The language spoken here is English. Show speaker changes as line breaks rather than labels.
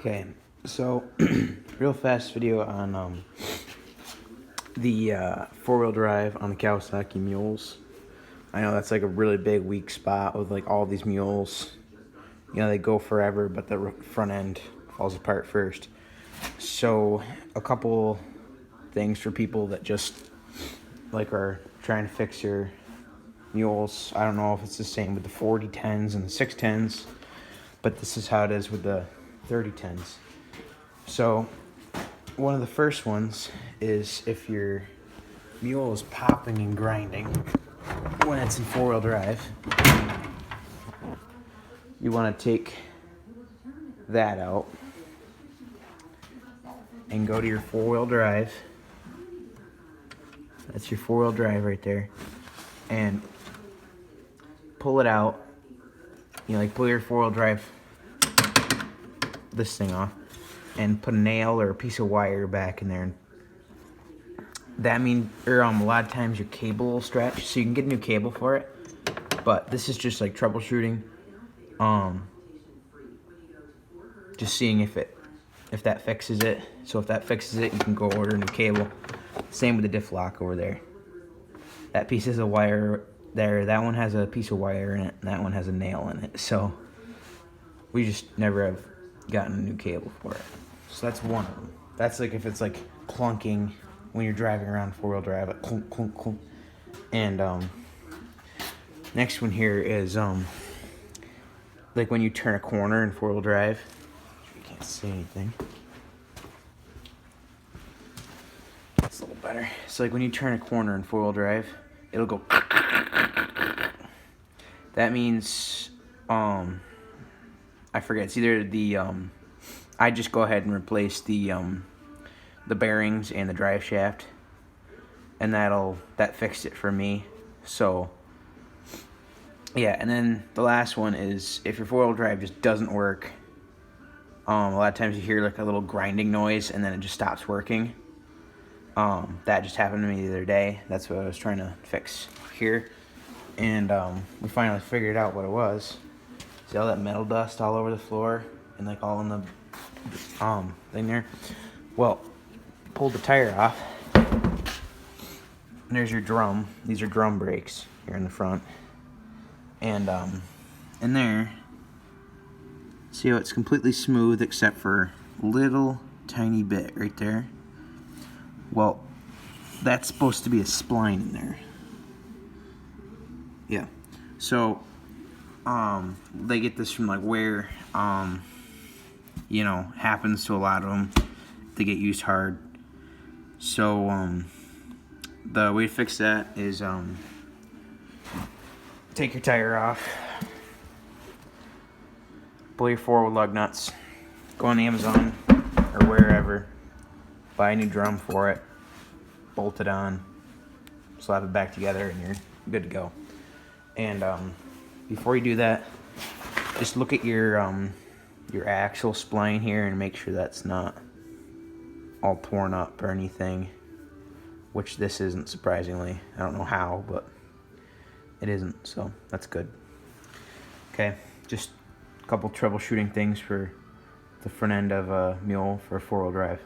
Okay, so real fast video on the four-wheel drive on the Kawasaki mules. I know that's like a really big weak spot with like all these mules. You know, they go forever, but the front end falls apart first. So a couple things for people that just like are trying to fix your mules. I don't know if it's the same with the 4010s and the 610s, but this is how it is with the 3010s. So one of the first ones is if your mule is popping and grinding when it's in four-wheel drive, you want to take that out and go to your four-wheel drive. That's your four-wheel drive right there. And pull it out. You know, like pull your four-wheel drive, this thing off, and put a nail or a piece of wire back in there. That means, a lot of times your cable will stretch, so you can get a new cable for it. But this is just like troubleshooting. Just seeing if that fixes it. So if that fixes it, you can go order a new cable. Same with the diff lock over there. That piece has a wire there. That one has a piece of wire in it, and that one has a nail in it. So we just never have gotten a new cable for it. So that's one of them. That's like if it's like clunking when you're driving around four-wheel drive, like clunk, clunk, clunk. And next one here is like when you turn a corner in four-wheel drive. You can't see anything. It's a little better. So like when you turn a corner in four-wheel drive, it'll go. That means I forget. It's either the I just go ahead and replace the bearings and the drive shaft, and that fixed it for me. So yeah, and then the last one is if your four-wheel drive just doesn't work. A lot of times you hear like a little grinding noise and then it just stops working. That just happened to me the other day. That's what I was trying to fix here, and we finally figured out what it was. See all that metal dust all over the floor and like all in the thing there? Well, pulled the tire off, and there's your drum. These are drum brakes here in the front, and in there, see how it's completely smooth except for a little tiny bit right there? Well, that's supposed to be a spline in there. Yeah. So they get this from like where happens to a lot of them. They get used hard. So the way to fix that is take your tire off, pull your forward lug nuts, go on Amazon or wherever, buy a new drum for it, bolt it on, slap it back together, and you're good to go. And before you do that, just look at your axle spline here and make sure that's not all torn up or anything, which this isn't, surprisingly. I don't know how, but it isn't, so that's good. Okay, just a couple troubleshooting things for the front end of a mule for a four-wheel drive.